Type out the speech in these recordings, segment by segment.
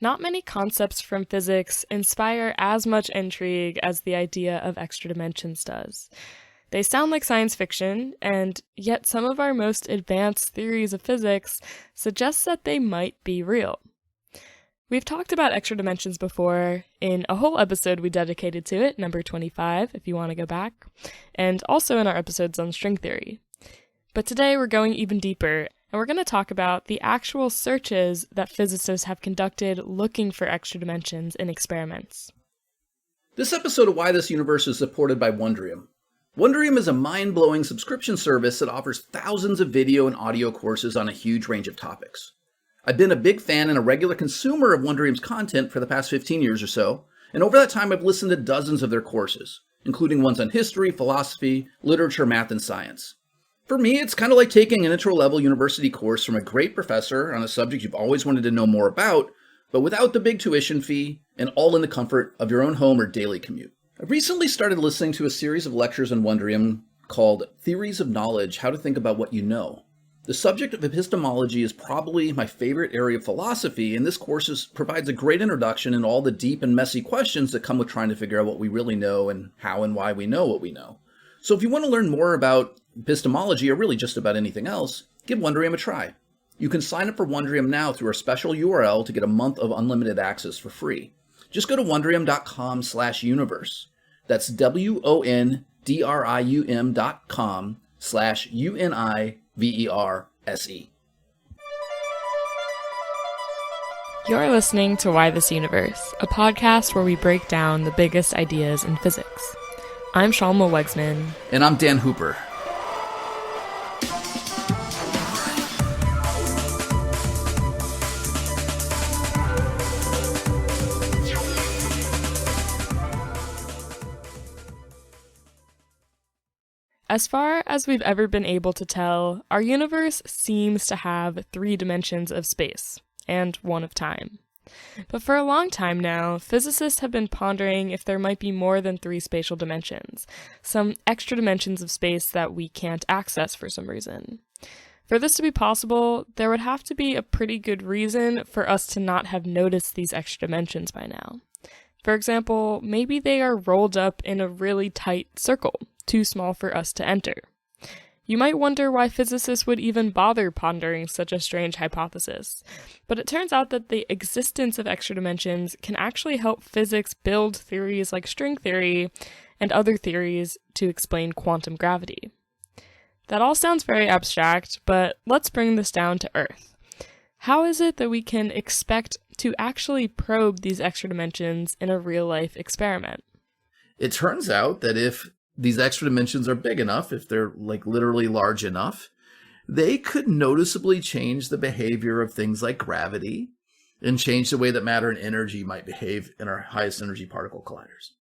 Not many concepts from physics inspire as much intrigue as the idea of extra dimensions does. They sound like science fiction, and yet some of our most advanced theories of physics suggest that they might be real. We've talked about extra dimensions before in a whole episode we dedicated to it, number 25, if you want to go back, and also in our episodes on string theory. But today we're going even deeper, and we're going to talk about the actual searches that physicists have conducted looking for extra dimensions in experiments. This episode of Why This Universe is supported by Wondrium. Wondrium is a mind-blowing subscription service that offers thousands of video and audio courses on a huge range of topics. I've been a big fan and a regular consumer of Wondrium's content for the past 15 years or so, and over that time I've listened to dozens of their courses, including ones on history, philosophy, literature, math, and science. For me, it's kind of like taking an intro-level university course from a great professor on a subject you've always wanted to know more about, but without the big tuition fee, and all in the comfort of your own home or daily commute. I recently started listening to a series of lectures on Wondrium called Theories of Knowledge, How to Think About What You Know. The subject of epistemology is probably my favorite area of philosophy, and this course provides a great introduction in all the deep and messy questions that come with trying to figure out what we really know and how and why we know what we know. So if you want to learn more about epistemology, or really just about anything else, give Wondrium a try. You can sign up for Wondrium now through our special URL to get a month of unlimited access for free. Just go to wondrium.com/universe. That's wondrium.com/universe. You're listening to Why This Universe, a podcast where we break down the biggest ideas in physics. I'm Shalma Wegsman. And I'm Dan Hooper. As far as we've ever been able to tell, our universe seems to have 3 dimensions of space, and 1 of time. But for a long time now, physicists have been pondering if there might be more than 3 spatial dimensions, some extra dimensions of space that we can't access for some reason. For this to be possible, there would have to be a pretty good reason for us to not have noticed these extra dimensions by now. For example, maybe they are rolled up in a really tight circle, too small for us to enter. You might wonder why physicists would even bother pondering such a strange hypothesis, but it turns out that the existence of extra dimensions can actually help physics build theories like string theory and other theories to explain quantum gravity. That all sounds very abstract, but let's bring this down to Earth. How is it that we can expect to actually probe these extra dimensions in a real-life experiment? It turns out that if these extra dimensions are big enough, if they're like literally large enough, they could noticeably change the behavior of things like gravity and change the way that matter and energy might behave in our highest energy particle colliders.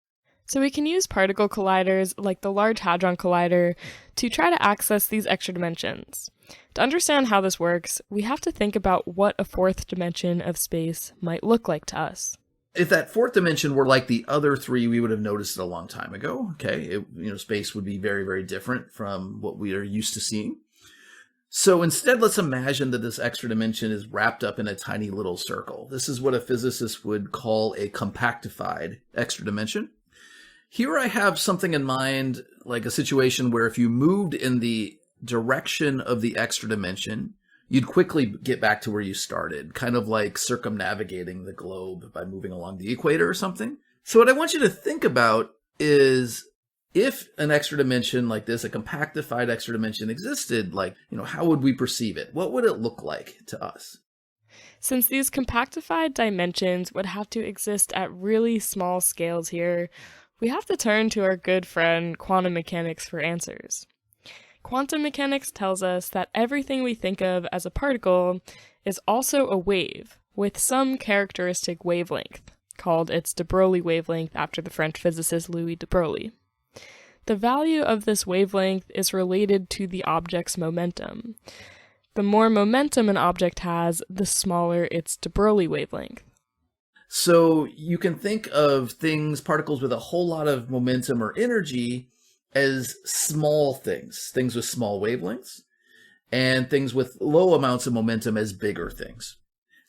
So we can use particle colliders like the Large Hadron Collider to try to access these extra dimensions. To understand how this works, we have to think about what a 4th dimension of space might look like to us. If that 4th dimension were like the other 3, we would have noticed it a long time ago. Okay, space would be very, very different from what we are used to seeing. So instead, let's imagine that this extra dimension is wrapped up in a tiny little circle. This is what a physicist would call a compactified extra dimension. Here I have something in mind, like a situation where if you moved in the direction of the extra dimension, you'd quickly get back to where you started, kind of like circumnavigating the globe by moving along the equator or something. So what I want you to think about is if an extra dimension like this, a compactified extra dimension existed, how would we perceive it? What would it look like to us? Since these compactified dimensions would have to exist at really small scales here, we have to turn to our good friend quantum mechanics for answers. Quantum mechanics tells us that everything we think of as a particle is also a wave with some characteristic wavelength, called its de Broglie wavelength after the French physicist Louis de Broglie. The value of this wavelength is related to the object's momentum. The more momentum an object has, the smaller its de Broglie wavelength. So you can think of particles with a whole lot of momentum or energy as small things with small wavelengths, and things with low amounts of momentum as bigger things.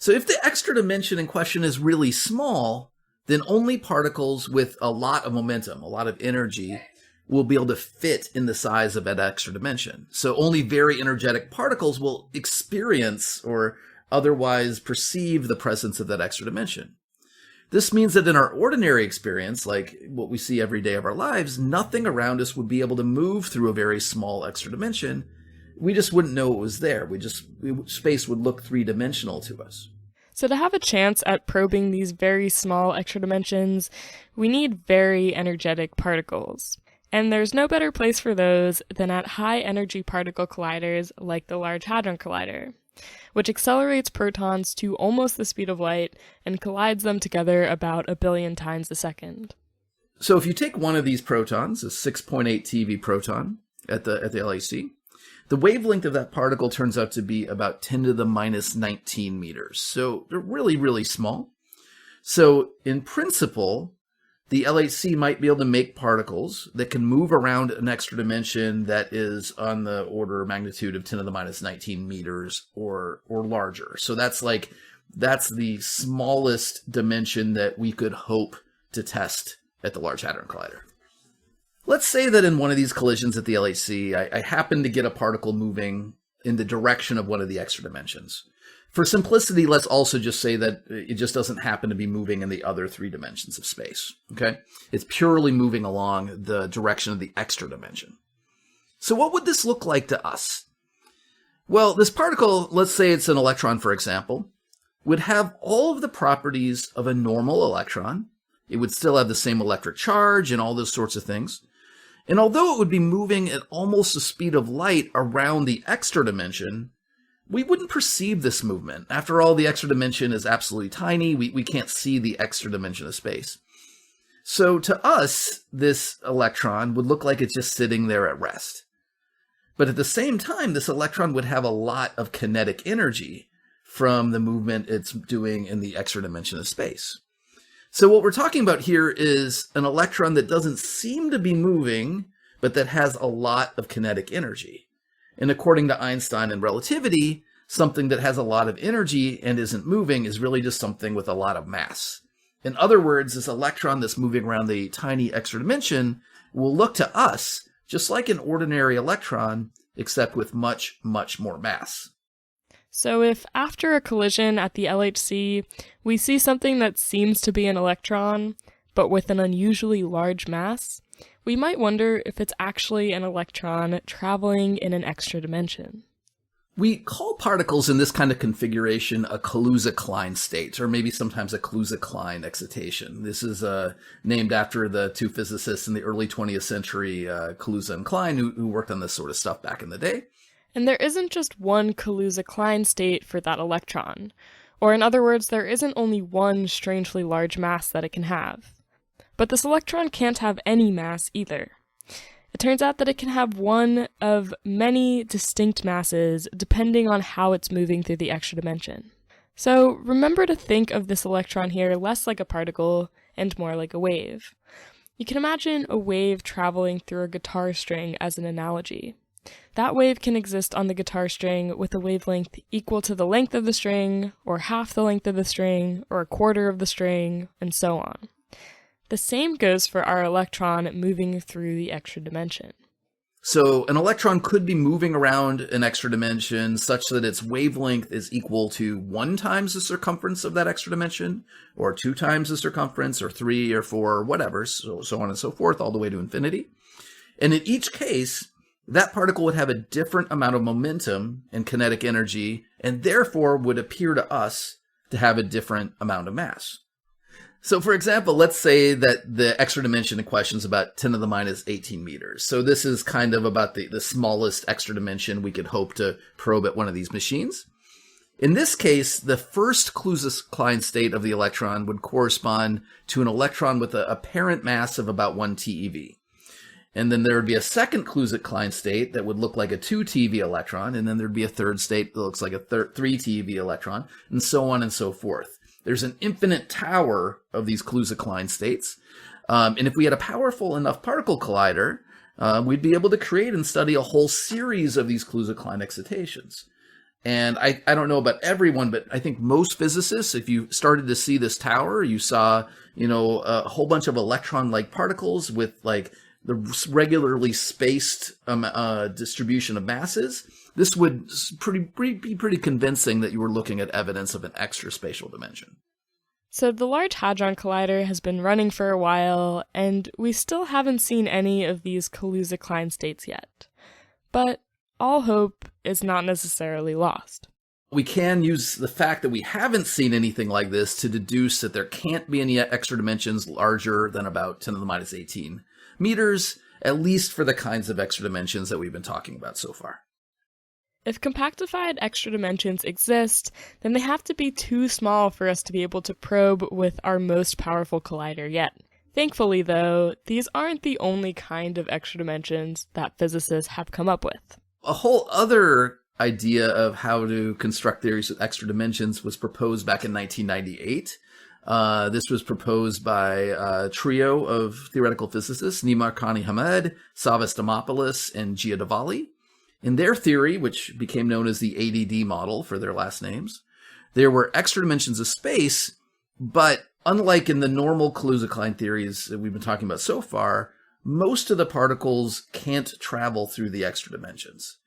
So if the extra dimension in question is really small, then only particles with a lot of momentum, a lot of energy, will be able to fit in the size of that extra dimension. So only very energetic particles will experience or otherwise perceive the presence of that extra dimension. This means that in our ordinary experience, like what we see every day of our lives, nothing around us would be able to move through a very small extra dimension. We just wouldn't know it was there. Space would look three-dimensional to us. So to have a chance at probing these very small extra dimensions, we need very energetic particles. And there's no better place for those than at high-energy particle colliders like the Large Hadron Collider, which accelerates protons to almost the speed of light and collides them together about 1 billion times a second. So if you take one of these protons, a 6.8 TeV proton at the LHC, the wavelength of that particle turns out to be about 10 to the minus 19 meters. So they're really, really small. So in principle, the LHC might be able to make particles that can move around an extra dimension that is on the order of magnitude of 10 to the minus 19 meters or larger. So that's the smallest dimension that we could hope to test at the Large Hadron Collider. Let's say that in one of these collisions at the LHC, I happen to get a particle moving in the direction of one of the extra dimensions. For simplicity, let's also just say that it just doesn't happen to be moving in the other 3 dimensions of space, okay? It's purely moving along the direction of the extra dimension. So what would this look like to us? Well, this particle, let's say it's an electron, for example, would have all of the properties of a normal electron. It would still have the same electric charge and all those sorts of things. And although it would be moving at almost the speed of light around the extra dimension, we wouldn't perceive this movement. After all, the extra dimension is absolutely tiny. We can't see the extra dimension of space. So to us, this electron would look like it's just sitting there at rest. But at the same time, this electron would have a lot of kinetic energy from the movement it's doing in the extra dimension of space. So what we're talking about here is an electron that doesn't seem to be moving, but that has a lot of kinetic energy. And according to Einstein and relativity, something that has a lot of energy and isn't moving is really just something with a lot of mass. In other words, this electron that's moving around the tiny extra dimension will look to us just like an ordinary electron, except with much, much more mass. So if after a collision at the LHC, we see something that seems to be an electron, but with an unusually large mass, we might wonder if it's actually an electron traveling in an extra dimension. We call particles in this kind of configuration a Colusa Klein state, or maybe sometimes a Colusa Klein excitation. This is named after the 2 physicists in the early 20th century, Colusa and Klein, who worked on this sort of stuff back in the day. And there isn't just one Colusa Klein state for that electron. Or in other words, there isn't only one strangely large mass that it can have. But this electron can't have any mass either. It turns out that it can have one of many distinct masses depending on how it's moving through the extra dimension. So remember to think of this electron here less like a particle and more like a wave. You can imagine a wave traveling through a guitar string as an analogy. That wave can exist on the guitar string with a wavelength equal to the length of the string, or half the length of the string, or a quarter of the string, and so on. The same goes for our electron moving through the extra dimension. So an electron could be moving around an extra dimension such that its wavelength is equal to 1 times the circumference of that extra dimension, or 2 times the circumference, or 3 or 4, or whatever, so on and so forth, all the way to infinity. And in each case, that particle would have a different amount of momentum and kinetic energy, and therefore would appear to us to have a different amount of mass. So for example, let's say that the extra dimension in question is about 10 to the minus 18 meters. So this is kind of about the smallest extra dimension we could hope to probe at one of these machines. In this case, the first Colusa Klein state of the electron would correspond to an electron with an apparent mass of about 1 TeV. And then there would be a second Colusa Klein state that would look like a 2 TeV electron, and then there'd be a third state that looks like a 3 TeV electron, and so on and so forth. There's an infinite tower of these Colusa Klein states. And if we had a powerful enough particle collider, we'd be able to create and study a whole series of these Colusa Klein excitations. And I don't know about everyone, but I think most physicists, if you started to see this tower, you saw, a whole bunch of electron-like particles with like the regularly spaced distribution of masses. This would be pretty convincing that you were looking at evidence of an extra spatial dimension. So the Large Hadron Collider has been running for a while, and we still haven't seen any of these Colusa Klein states yet. But all hope is not necessarily lost. We can use the fact that we haven't seen anything like this to deduce that there can't be any extra dimensions larger than about 10 to the minus 18 meters, at least for the kinds of extra dimensions that we've been talking about so far. If compactified extra dimensions exist, then they have to be too small for us to be able to probe with our most powerful collider yet. Thankfully, though, these aren't the only kind of extra dimensions that physicists have come up with. A whole other idea of how to construct theories with extra dimensions was proposed back in 1998. This was proposed by a trio of theoretical physicists, Nima Hamed, Savas Dimopoulos, and Giadavalli. In their theory, which became known as the ADD model for their last names, there were extra dimensions of space, but unlike in the normal Colusa Klein theories that we've been talking about so far, most of the particles can't travel through the extra dimensions.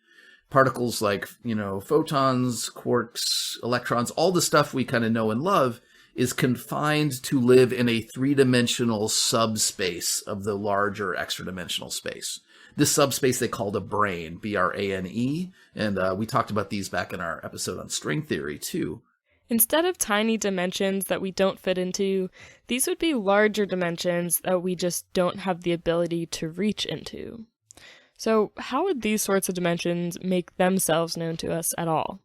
Particles like, photons, quarks, electrons, all the stuff we kind of know and love is confined to live in a three-dimensional subspace of the larger extra-dimensional space. This subspace they called a brane, B-R-A-N-E, and we talked about these back in our episode on string theory, too. Instead of tiny dimensions that we don't fit into, these would be larger dimensions that we just don't have the ability to reach into. So how would these sorts of dimensions make themselves known to us at all?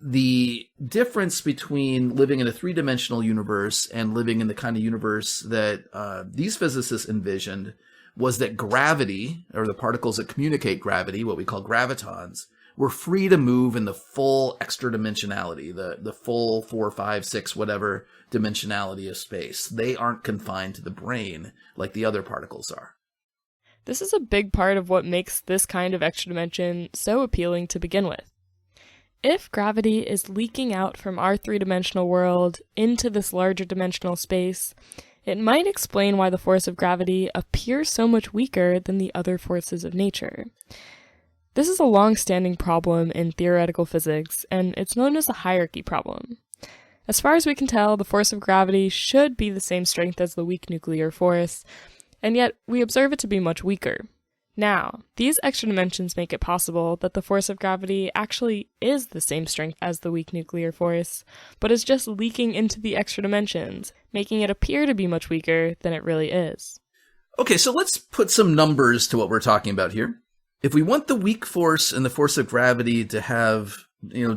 The difference between living in a three-dimensional universe and living in the kind of universe that these physicists envisioned was that gravity, or the particles that communicate gravity, what we call gravitons, were free to move in the full extra dimensionality, the full 4, 5, 6, whatever dimensionality of space. They aren't confined to the brane like the other particles are. This is a big part of what makes this kind of extra dimension so appealing to begin with. If gravity is leaking out from our three-dimensional world into this larger dimensional space, it might explain why the force of gravity appears so much weaker than the other forces of nature. This is a long-standing problem in theoretical physics, and it's known as a hierarchy problem. As far as we can tell, the force of gravity should be the same strength as the weak nuclear force, and yet we observe it to be much weaker. Now, these extra dimensions make it possible that the force of gravity actually is the same strength as the weak nuclear force, but is just leaking into the extra dimensions, making it appear to be much weaker than it really is. Okay, so let's put some numbers to what we're talking about here. If we want the weak force and the force of gravity to have,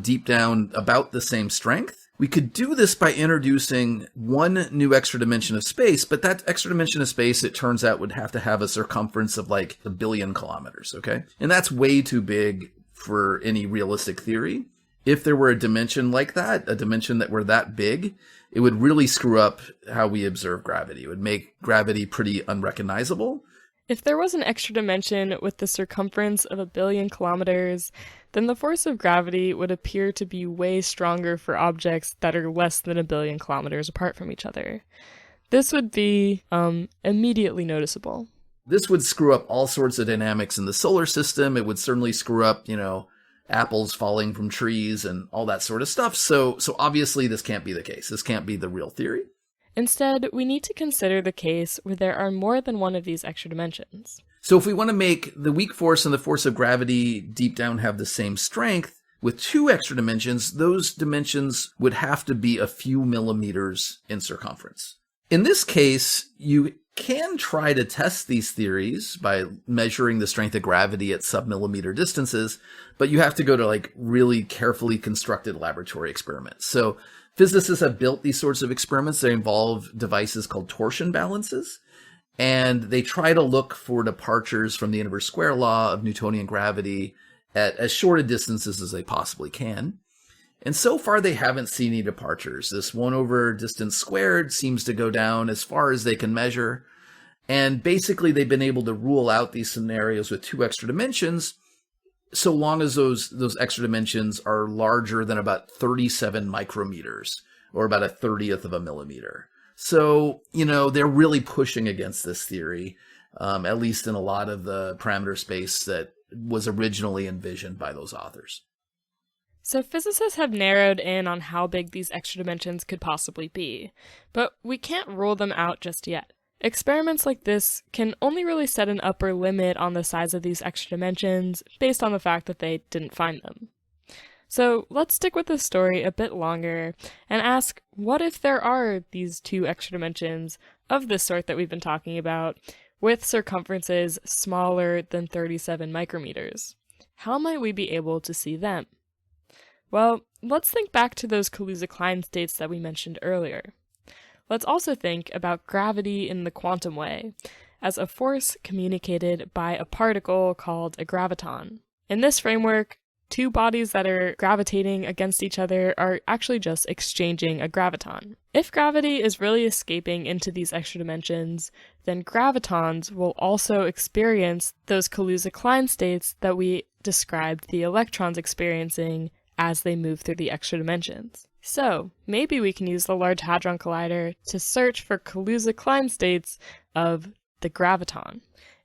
deep down about the same strength, we could do this by introducing one new extra dimension of space, but that extra dimension of space, it turns out, would have to have a circumference of like 1 billion kilometers, okay? And that's way too big for any realistic theory. If there were a dimension like that, a dimension that were that big, it would really screw up how we observe gravity. It would make gravity pretty unrecognizable. If there was an extra dimension with the circumference of 1 billion kilometers, then the force of gravity would appear to be way stronger for objects that are less than 1 billion kilometers apart from each other. This would be immediately noticeable. This would screw up all sorts of dynamics in the solar system. It would certainly screw up, apples falling from trees and all that sort of stuff. So obviously this can't be the case. This can't be the real theory. Instead, we need to consider the case where there are more than one of these extra dimensions. So if we want to make the weak force and the force of gravity deep down have the same strength, with 2 extra dimensions, those dimensions would have to be a few millimeters in circumference. In this case, you can try to test these theories by measuring the strength of gravity at sub-millimeter distances, but you have to go to really carefully constructed laboratory experiments. So physicists have built these sorts of experiments. They involve devices called torsion balances, and they try to look for departures from the inverse square law of Newtonian gravity at as short a distances as they possibly can. And so far, they haven't seen any departures. This 1 over distance squared seems to go down as far as they can measure. And basically, they've been able to rule out these scenarios with 2 extra dimensions so long as those extra dimensions are larger than about 37 micrometers, or about a 30th of a millimeter. So, they're really pushing against this theory, at least in a lot of the parameter space that was originally envisioned by those authors. So physicists have narrowed in on how big these extra dimensions could possibly be, but we can't rule them out just yet. Experiments like this can only really set an upper limit on the size of these extra dimensions based on the fact that they didn't find them. So let's stick with this story a bit longer and ask, what if there are these two extra dimensions of this sort that we've been talking about, with circumferences smaller than 37 micrometers? How might we be able to see them? Well, let's think back to those Colusa Klein states that we mentioned earlier. Let's also think about gravity in the quantum way, as a force communicated by a particle called a graviton. In this framework, two bodies that are gravitating against each other are actually just exchanging a graviton. If gravity is really escaping into these extra dimensions, then gravitons will also experience those Colusa Klein states that we described the electrons experiencing as they move through the extra dimensions. So, maybe we can use the Large Hadron Collider to search for Colusa Klein states of the graviton,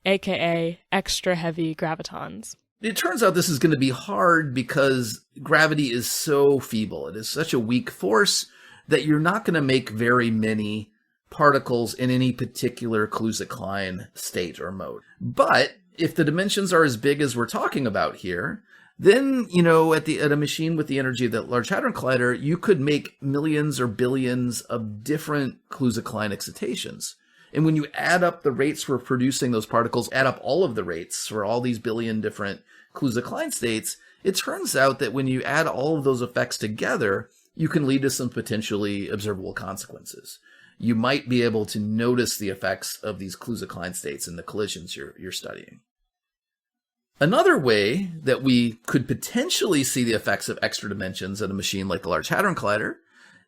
aka extra heavy gravitons. It turns out this is going to be hard because gravity is so feeble. It is such a weak force that you're not going to make very many particles in any particular Colusa Klein state or mode. But if the dimensions are as big as we're talking about here, then, at a machine with the energy of the Large Hadron Collider, you could make millions or billions of different Colusa Klein excitations. And when you add up the rates for producing those particles, add up all of the rates for all these billion different Colusa Klein states, it turns out that when you add all of those effects together, you can lead to some potentially observable consequences. You might be able to notice the effects of these Colusa Klein states in the collisions you're studying. Another way that we could potentially see the effects of extra dimensions in a machine like the Large Hadron Collider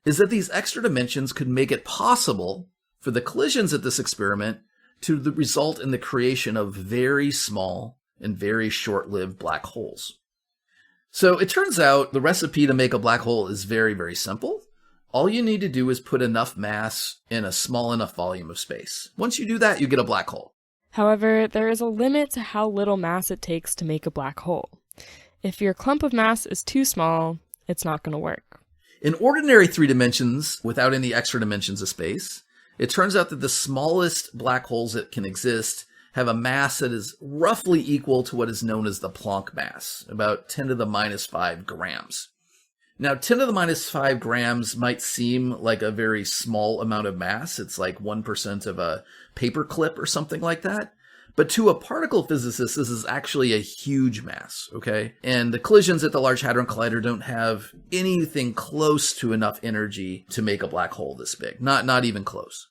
is that these extra dimensions could make it possible for the collisions at this experiment to result in the creation of very small and very short-lived black holes. So it turns out the recipe to make a black hole is very, very simple. All you need to do is put enough mass in a small enough volume of space. Once you do that, you get a black hole. However, there is a limit to how little mass it takes to make a black hole. If your clump of mass is too small, it's not going to work. In ordinary 3 dimensions, without any extra dimensions of space, it turns out that the smallest black holes that can exist have a mass that is roughly equal to what is known as the Planck mass, about 10 to the minus 5 grams. Now, 10 to the minus 5 grams might seem like a very small amount of mass. It's like 1% of a paper clip or something like that. But to a particle physicist, this is actually a huge mass, okay? And the collisions at the Large Hadron Collider don't have anything close to enough energy to make a black hole this big. Not even close.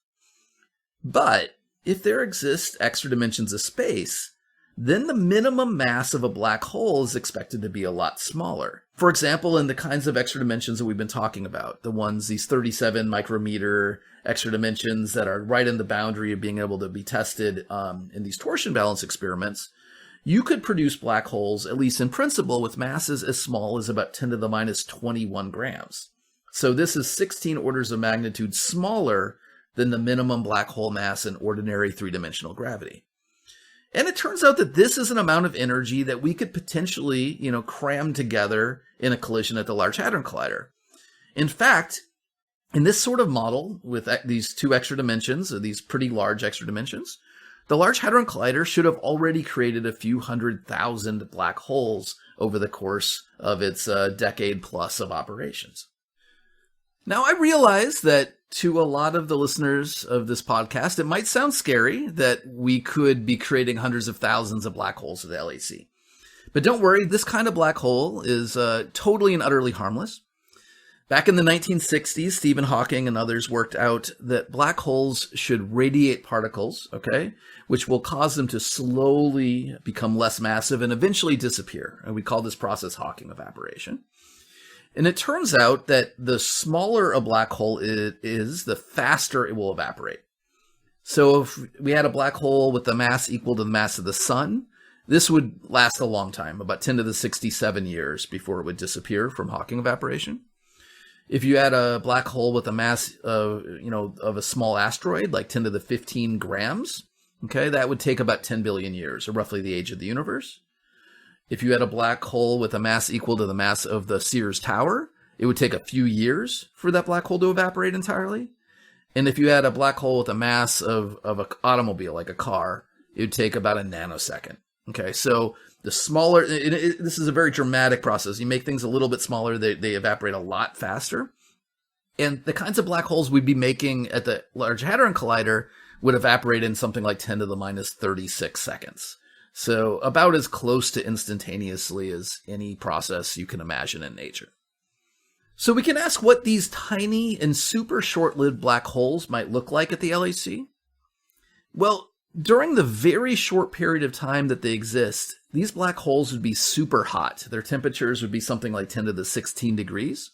But if there exist extra dimensions of space, then the minimum mass of a black hole is expected to be a lot smaller. For example, in the kinds of extra dimensions that we've been talking about, these 37 micrometer extra dimensions that are right in the boundary of being able to be tested in these torsion balance experiments, you could produce black holes, at least in principle, with masses as small as about 10 to the minus 21 grams. So this is 16 orders of magnitude smaller than the minimum black hole mass in ordinary 3-dimensional gravity. And it turns out that this is an amount of energy that we could potentially, cram together in a collision at the Large Hadron Collider. In fact, in this sort of model with these 2 extra dimensions, or these pretty large extra dimensions, the Large Hadron Collider should have already created a few 100,000 black holes over the course of its decade plus of operations. Now, I realize that to a lot of the listeners of this podcast, it might sound scary that we could be creating hundreds of thousands of black holes at the LHC. But don't worry, this kind of black hole is totally and utterly harmless. Back in the 1960s, Stephen Hawking and others worked out that black holes should radiate particles, okay, which will cause them to slowly become less massive and eventually disappear. And we call this process Hawking evaporation. And it turns out that the smaller a black hole is, the faster it will evaporate. So if we had a black hole with a mass equal to the mass of the sun, This would last a long time, about 10 to the 67 years before it would disappear from Hawking evaporation. If you had a black hole with a mass of a small asteroid, like 10 to the 15 grams, okay, that would take about 10 billion years, or roughly the age of the universe. If you had a black hole with a mass equal to the mass of the Sears Tower, it would take a few years for that black hole to evaporate entirely. And if you had a black hole with a mass of an automobile, like a car, it would take about a nanosecond. Okay, so the smaller, this is a very dramatic process. You make things a little bit smaller, they evaporate a lot faster. And the kinds of black holes we'd be making at the Large Hadron Collider would evaporate in something like 10 to the minus 36 seconds. So about as close to instantaneously as any process you can imagine in nature. So we can ask what these tiny and super short-lived black holes might look like at the LHC. Well, during the very short period of time that they exist, these black holes would be super hot. Their temperatures would be something like 10 to the 16 degrees.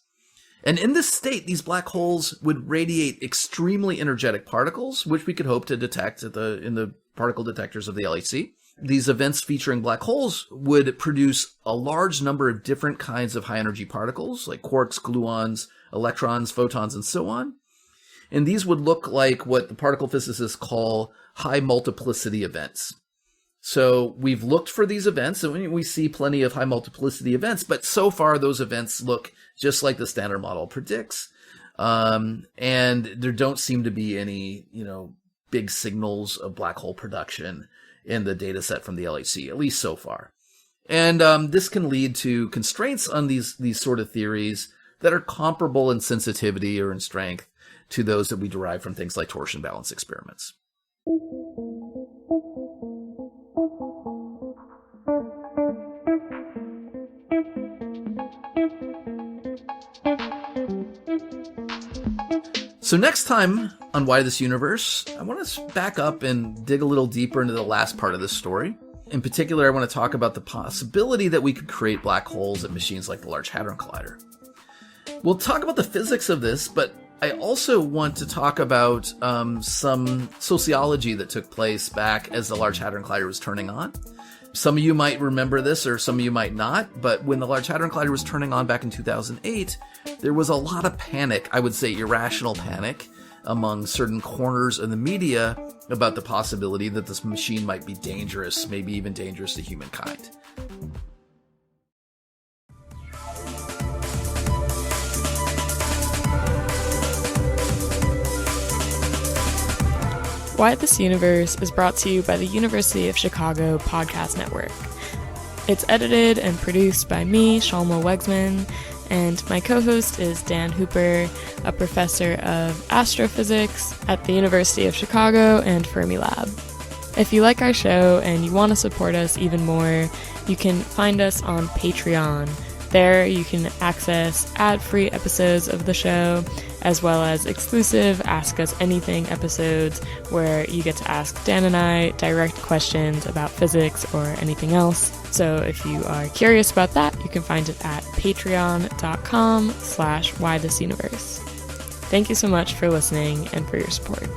And in this state, these black holes would radiate extremely energetic particles, which we could hope to detect in the particle detectors of the LHC. These events featuring black holes would produce a large number of different kinds of high-energy particles, like quarks, gluons, electrons, photons, and so on. And these would look like what the particle physicists call high multiplicity events. So we've looked for these events, and we see plenty of high multiplicity events, but so far those events look just like the Standard Model predicts. And there don't seem to be any, big signals of black hole production in the data set from the LHC, at least so far. And this can lead to constraints on these sort of theories that are comparable in sensitivity or in strength to those that we derive from things like torsion balance experiments. So next time on Why This Universe, I want to back up and dig a little deeper into the last part of this story. In particular, I want to talk about the possibility that we could create black holes at machines like the Large Hadron Collider. We'll talk about the physics of this, but I also want to talk about some sociology that took place back as the Large Hadron Collider was turning on. Some of you might remember this, or some of you might not, but when the Large Hadron Collider was turning on back in 2008, there was a lot of panic, I would say irrational panic, among certain corners of the media about the possibility that this machine might be dangerous, maybe even dangerous to humankind. Why This Universe is brought to you by the University of Chicago Podcast Network. It's edited and produced by me, Shalma Wegsman, and my co-host is Dan Hooper, a professor of astrophysics at the University of Chicago and Fermilab. If you like our show and you want to support us even more, you can find us on Patreon. There you can access ad-free episodes of the show, as well as exclusive Ask Us Anything episodes where you get to ask Dan and I direct questions about physics or anything else. So if you are curious about that, you can find it at patreon.com/whythisuniverse. Thank you so much for listening and for your support.